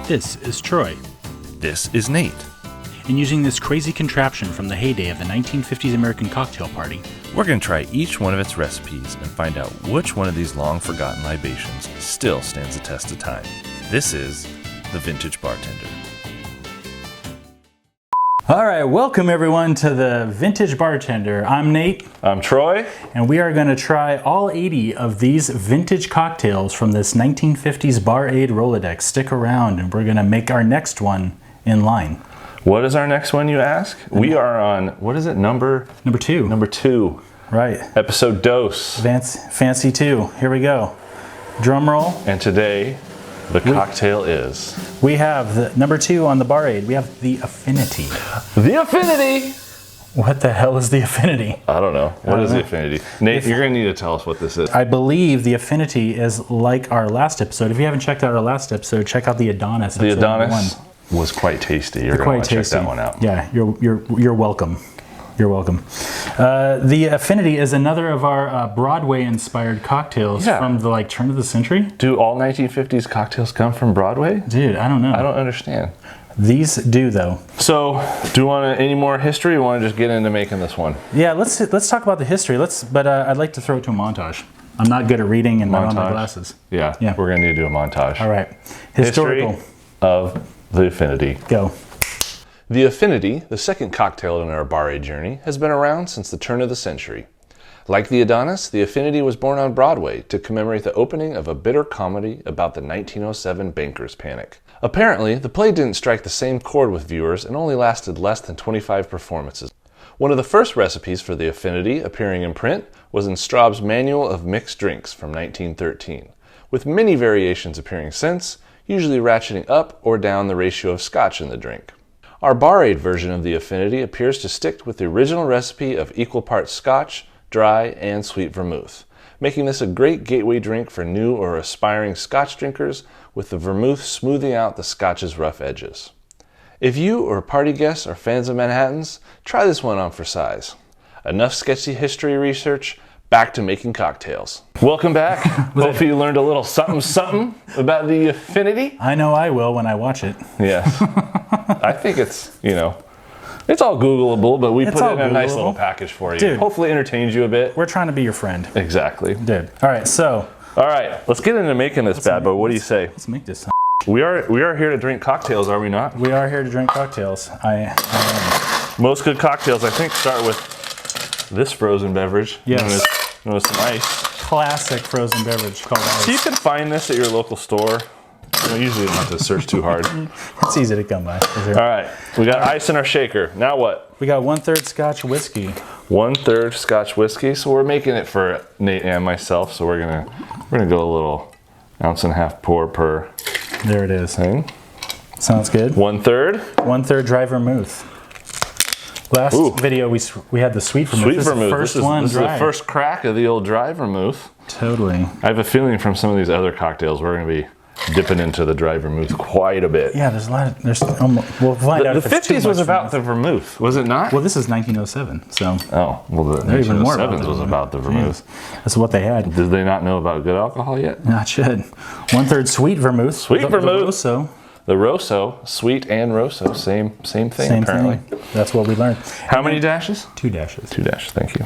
This is Troy. This is Nate. And using this crazy contraption from the heyday of the 1950s American cocktail party, We're going to try each one of its recipes and find out which one of these long-forgotten libations still stands the test of time. This is the Vintage Bartender. All right, welcome everyone to the Vintage Bartender. I'm Nate. I'm Troy. And we are going to try all 80 of these vintage cocktails from this 1950s Bar Aid Rolodex. Stick around and we're going to make our next one in line. What is our next one, you ask? We are on, what is it, number 2. Number 2. Right. Episode Dose. Fancy 2. Here we go. Drum roll. And today, the cocktail is... We have the number 2 on the Bar Aid. We have the Affinity. The Affinity! What the hell is the Affinity? I don't know. What is the Affinity? Nate, you're going to need to tell us what this is. I believe the Affinity is like our last episode. If you haven't checked out our last episode, check out the Adonis. The Adonis was quite tasty. You're going to want to check that one out. Yeah, you're welcome. You're welcome. The Affinity is another of our Broadway-inspired cocktails from the turn of the century. Do all 1950s cocktails come from Broadway? Dude, I don't know. I don't understand. These do though. So, do you want any more history? Or you want to just get into making this one? Yeah, let's talk about the history. But I'd like to throw it to a montage. I'm not good at reading and I don't have my glasses. Yeah, we're going to need to do a montage. All right. Historical. History of the Affinity. Go. The Affinity, the second cocktail in our Bar Aid journey, has been around since the turn of the century. Like the Adonis, the Affinity was born on Broadway to commemorate the opening of a bitter comedy about the 1907 bankers' panic. Apparently, the play didn't strike the same chord with viewers and only lasted less than 25 performances. One of the first recipes for the Affinity appearing in print was in Straub's Manual of Mixed Drinks from 1913, with many variations appearing since, usually ratcheting up or down the ratio of Scotch in the drink. Our Bar Aid version of the Affinity appears to stick with the original recipe of equal parts Scotch, Dry, and Sweet Vermouth, making this a great gateway drink for new or aspiring Scotch drinkers, with the Vermouth smoothing out the Scotch's rough edges. If you or party guests are fans of Manhattans, try this one on for size. Enough sketchy history research, back to making cocktails. Welcome back. Hopefully you learned a little something about the Affinity. I know I will when I watch it. Yes. I think it's, it's all Googleable, but we put it in a nice little package for you. Dude, hopefully entertains you a bit. We're trying to be your friend. Exactly. Dude. All right, let's get into making this bad boy. What do you say? Let's make this. We are here to drink cocktails, are we not? We are here to drink cocktails. I am. Most good cocktails, I think, start with this frozen beverage. Yes. Known as some ice. Classic frozen beverage called ice. So you can find this at your local store. Usually you don't have to search too hard. It's easy to come by. All right, we got ice in our shaker. Now what? We got 1/3 Scotch whiskey. 1/3 Scotch whiskey. So we're making it for Nate and myself. So we're gonna go a little 1.5 ounce pour per. There it is. Thing. Sounds good. 1/3. 1/3 Dry Vermouth. Last video we had the Sweet Vermouth. Sweet Vermouth. This is the dry. first crack of the old Dry Vermouth. Totally. I have a feeling from some of these other cocktails we're going to be dipping into the Dry Vermouth quite a bit. Yeah, there's a lot. We'll find out. The 50s was about the Vermouth, was it not? Well, this is 1907, so. Oh, well, the 1907 was about the Vermouth. Yeah, that's what they had. Did they not know about good alcohol yet? Not yet. 1/3 Sweet Vermouth. Sweet Vermouth. The Rosso. The Rosso, sweet and Rosso, same thing apparently. That's what we learned. How many dashes? 2 dashes. 2 dashes, thank you.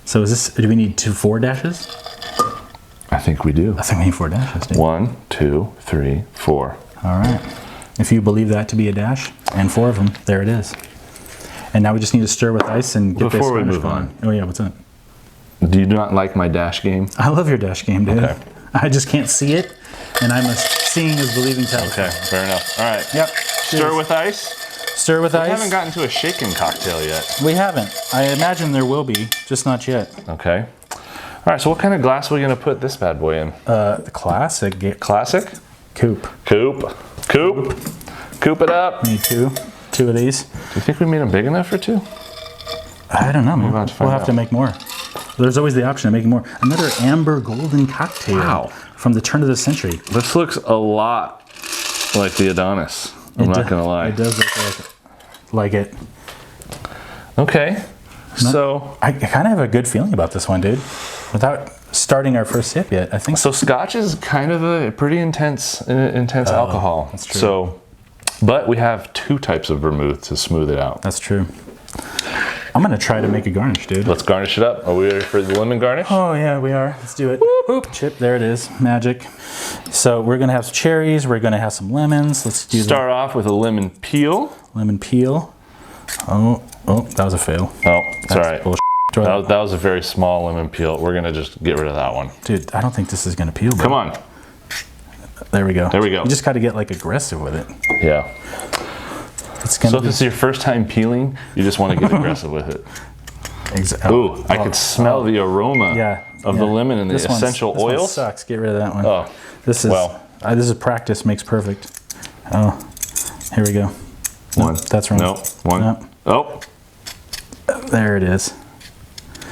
So do we need 4 dashes? I think we do. I think we need 4 dashes, dude. 1, 2, 3, 4. All right. If you believe that to be a dash, and 4 of them, there it is. And now we just need to stir with ice and get Before we move on. Oh yeah, what's up? Do you not like my dash game? I love your dash game, dude. Okay. I just can't see it, and I'm a seeing is believing tell. Okay, fair enough. All right. Yep. Stir with ice. Stir with ice. We haven't gotten to a shaken cocktail yet. We haven't. I imagine there will be, just not yet. Okay. All right, so what kind of glass are we going to put this bad boy in? The classic. Classic? Coupe. Coupe it up. Need 2 of these. Do you think we made them big enough for 2? I don't know. We'll have to make more. There's always the option of making more. Another amber golden cocktail from the turn of the century. This looks a lot like the Adonis. I'm not going to lie. It does look like it. Okay. So I kind of have a good feeling about this one, dude. Without starting our first sip yet, I think. So Scotch is kind of a pretty intense alcohol. That's true. So, but we have 2 types of vermouth to smooth it out. That's true. I'm gonna try to make a garnish, dude. Let's garnish it up. Are we ready for the lemon garnish? Oh yeah, we are. Let's do it. Whoop, chip, there it is, magic. So we're gonna have some cherries, we're gonna have some lemons. Let's do Start off with a lemon peel. Lemon peel. Oh, that was a fail. Oh, it's all right. Bullshit. That was a very small lemon peel. We're gonna just get rid of that one. Dude, I don't think this is gonna peel, bro. Come on. There we go. There we go. You just gotta get like aggressive with it. Yeah. It's gonna So if it's your first time peeling, you just want to get aggressive with it. Exactly. Ooh, I could smell the aroma of the lemon and the essential this oils. One sucks. Get rid of that one. Oh, this is practice makes perfect. Oh, here we go. One. Nope, that's wrong. No, one. Nope. Oh. There it is.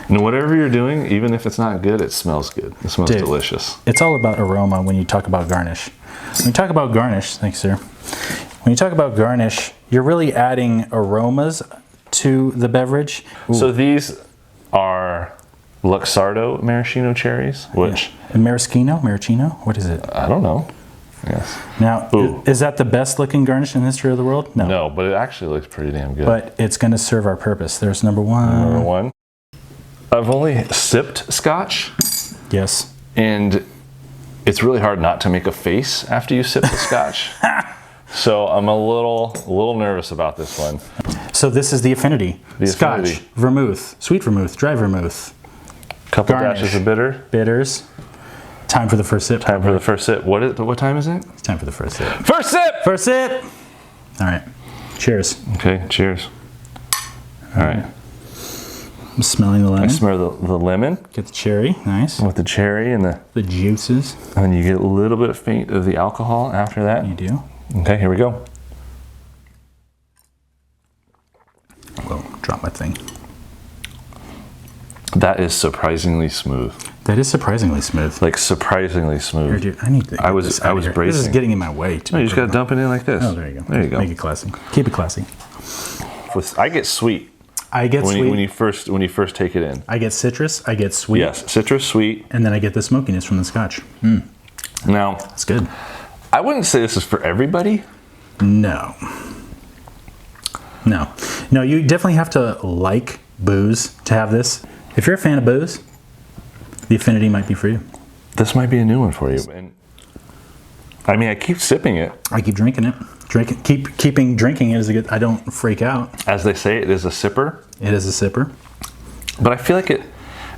And whatever you're doing, even if it's not good, it smells good. It smells delicious. It's all about aroma when you talk about garnish. When you talk about garnish, thanks, sir. When you talk about garnish, you're really adding aromas to the beverage. Ooh. So these are Luxardo maraschino cherries, which... Yeah. Maraschino? What is it? I don't know. Yes. Now, is that the best looking garnish in the history of the world? No. No, but it actually looks pretty damn good. But it's going to serve our purpose. There's number one. Number one. I've only sipped Scotch. Yes. And it's really hard not to make a face after you sip the Scotch. So I'm a little nervous about this one. So this is the Affinity. Scotch, Affinity. Vermouth, Sweet Vermouth, Dry Vermouth. Couple Garnish. dashes of bitter. Bitters. Time for the first sip. Time for the first sip. What time is it? It's time for the first sip. First sip! First sip! All right. Cheers. Okay, cheers. All right. I'm smelling the lemon. I smell the lemon. Get the cherry. Nice. With the cherry and the juices. And then you get a little bit faint of the alcohol after that. You do. Okay, here we go. Whoa, drop my thing. That is surprisingly smooth. That is surprisingly smooth. Like surprisingly smooth. Here, dude, I need to. I was bracing. This is getting in my way. No, you just gotta dump it in like this. Oh, there you go. There you go. Make it classy. Keep it classy. I get sweet. I get sweet when you first take it in. I get citrus. I get sweet. Yes, citrus, sweet, and then I get the smokiness from the Scotch. Now that's good. I wouldn't say this is for everybody. No. You definitely have to like booze to have this. If you're a fan of booze, the Affinity might be for you. This might be a new one for you. And I mean, I keep sipping it. I keep drinking it. Keeping drinking it is a good. I don't freak out. As they say, it is a sipper. It is a sipper. But I feel like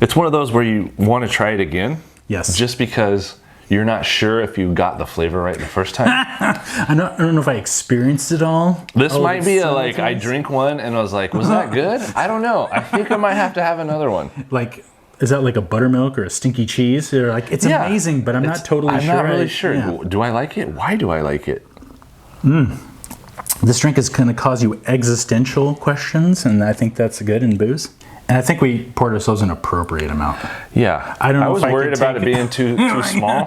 it's one of those where you want to try it again. Yes. Just because you're not sure if you got the flavor right the first time. I don't know if I experienced it all. This might be I drink one and I was like, was that good? I don't know. I think I might have to have another one. Like, is that like a buttermilk or a stinky cheese? Or like, it's amazing, but I'm not totally sure. I'm not really sure. Yeah. Do I like it? Why do I like it? This drink is going to cause you existential questions, and I think that's good in booze. And I think we poured ourselves an appropriate amount. Yeah. I don't know. I was worried about it being too small,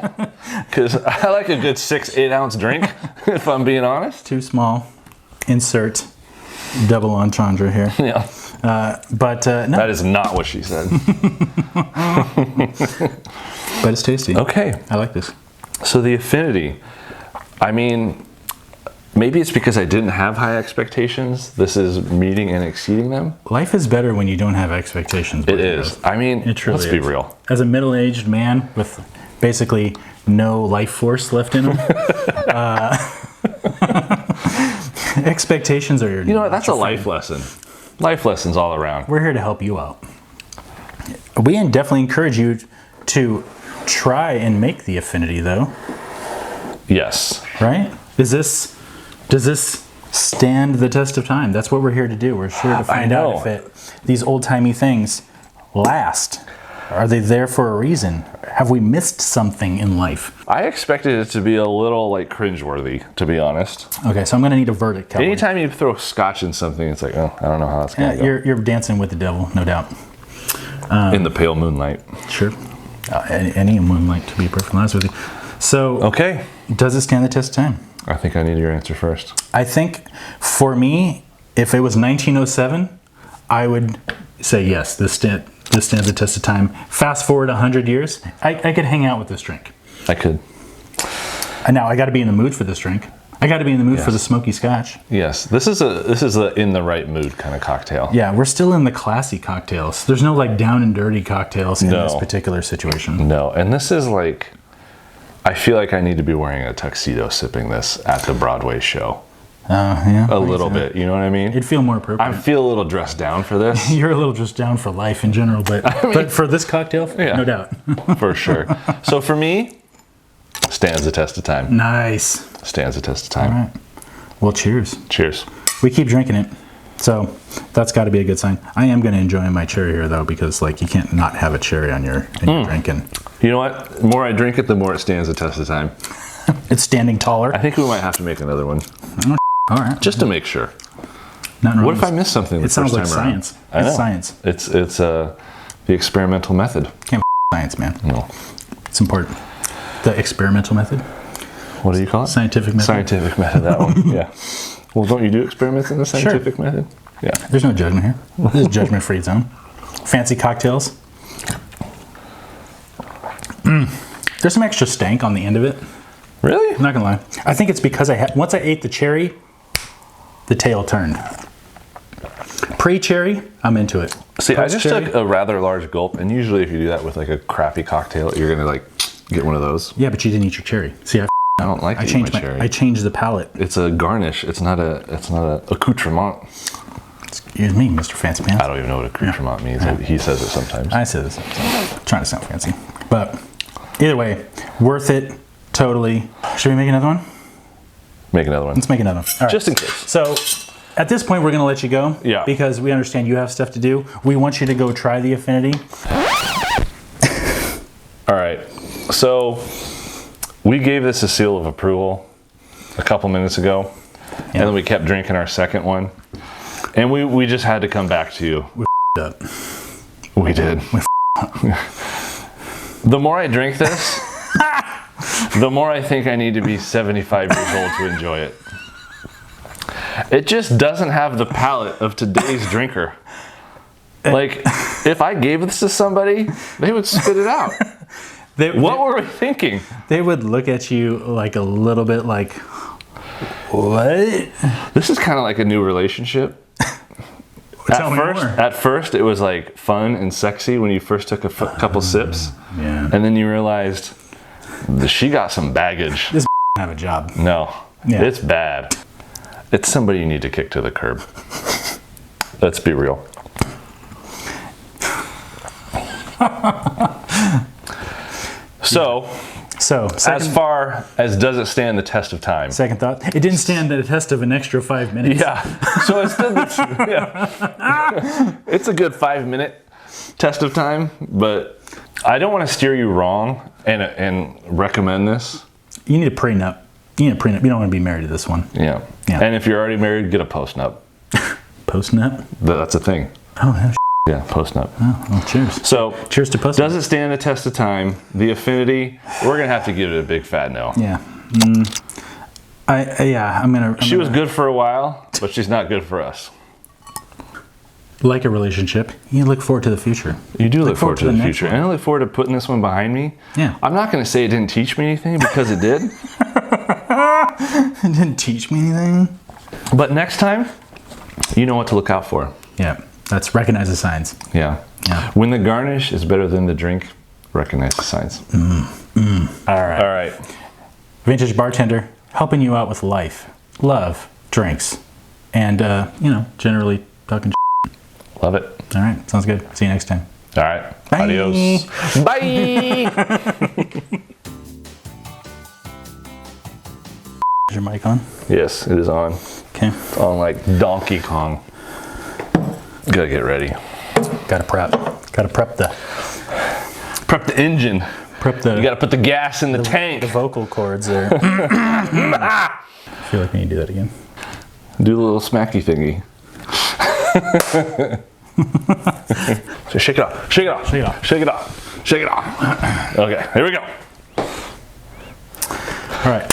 because I like a good 6-8 ounce drink, if I'm being honest. Too small. Insert double entendre here. Yeah. But no. That is not what she said. But it's tasty. Okay. I like this. So the Affinity, I mean, maybe it's because I didn't have high expectations. This is meeting and exceeding them. Life is better when you don't have expectations. It is. I mean, let's be real. As a middle-aged man with basically no life force left in him, expectations are your... You know what? That's a life lesson. Life lessons all around. We're here to help you out. We definitely encourage you to try and make the Affinity, though. Yes. Right? Does this stand the test of time? That's what we're here to do. We're here to find out if these old-timey things last. Are they there for a reason? Have we missed something in life? I expected it to be a little like cringeworthy, to be honest. Okay, so I'm gonna need a verdict, Calvin. Anytime you throw Scotch in something, it's like, oh, I don't know how that's gonna go. You're dancing with the devil, no doubt. In the pale moonlight. Sure. Any moonlight, to be perfectly honest with you. So, okay. Does it stand the test of time? I think I need your answer first. I think for me, if it was 1907, I would say yes, this this stand the test of time. Fast forward 100 years, I could hang out with this drink. I could. And now I got to be in the mood for this drink. I got to be in the mood for the smoky Scotch. Yes, this is a in the right mood kind of cocktail. Yeah, we're still in the classy cocktails. There's no like down and dirty cocktails in this particular situation. No, and this is like, I feel like I need to be wearing a tuxedo sipping this at the Broadway show. Yeah. A little bit, you know what I mean? It'd feel more appropriate. I feel a little dressed down for this. You're a little just down for life in general, but but for this cocktail, no doubt. For sure. So for me, stands the test of time. Nice. Stands the test of time. All right. Well, cheers. Cheers. We keep drinking it. So that's got to be a good sign. I am going to enjoy my cherry here, though, because like you can't not have a cherry on your drinking. You know what? The more I drink it, the more it stands the test of time. It's standing taller. I think we might have to make another one. All right. Just to make sure. What if I miss something the first time around? It sounds like science. It's science. It's the experimental method. Can't science, man. No. It's important. The experimental method. What do you call it? Scientific method. Scientific method, that one. Yeah. Well, don't you do experiments in the scientific method? Yeah. There's no judgment here. This is judgment-free zone. Fancy cocktails. There's some extra stank on the end of it. Really? I'm not gonna lie. I think it's because once I ate the cherry, the tail turned. Pre-cherry, I'm into it. See, I just took a rather large gulp, and usually if you do that with like a crappy cocktail, you're gonna like get one of those. Yeah, but you didn't eat your cherry. See, I don't like I changed my cherry. I changed the palate. It's a garnish. It's not a accoutrement. Excuse me, Mr. Fancy Pants. I don't even know what accoutrement means. Yeah. He says it sometimes. I say this sometimes. I'm trying to sound fancy. But either way, worth it. Totally. Should we make another one? Make another one. Let's make another one. All right. Just in case. So at this point, we're going to let you go. Yeah. Because we understand you have stuff to do. We want you to go try the Affinity. All right. So we gave this a seal of approval a couple minutes ago. Yeah. And then we kept drinking our second one. And we just had to come back to you. We up. We did. We up. The more I drink this, the more I think I need to be 75 years old to enjoy it. It just doesn't have the palate of today's drinker. Like, if I gave this to somebody, they would spit it out. What were we thinking? They would look at you like a little bit like, what? This is kind of like a new relationship. At first, it was like fun and sexy when you first took a couple sips. Yeah. And then you realized she got some baggage. This have a job. No. Yeah. It's bad. It's somebody you need to kick to the curb. Let's be real. So as far as does it stand the test of time? Second thought. It didn't stand the test of an extra 5 minutes. Yeah. So it stood it's a good 5-minute test of time, but I don't want to steer you wrong and recommend this. You need a prenup. You need a prenup. You don't want to be married to this one. Yeah. And if you're already married, get a postnup. Postnup? That's a thing. Oh, yeah. Yeah, postnup. Oh, well, cheers. So, cheers to postnup. Does it stand the test of time? The Affinity, we're going to have to give it a big fat no. Yeah. I'm going to... She was good for a while, but she's not good for us. Like a relationship, you look forward to the future. You do look forward to the future. And I look forward to putting this one behind me. Yeah. I'm not going to say it didn't teach me anything, because it did. It didn't teach me anything. But next time, you know what to look out for. Yeah. That's recognize the signs. Yeah. When the garnish is better than the drink, recognize the signs. All right. Vintage Bartender, helping you out with life, love, drinks, and, generally talking shit. Love it. All right. Sounds good. See you next time. All right. Bye. Adios. Bye. Is your mic on? Yes, it is on. Okay. It's on like Donkey Kong. Gotta get ready. Gotta prep. Gotta prep the engine. You gotta put the gas in the tank. The vocal cords there. I feel like we need to do that again. Do the little smacky thingy. So shake it off. Shake it off. Shake it off. Shake it off. Shake it off. Okay, here we go. All right.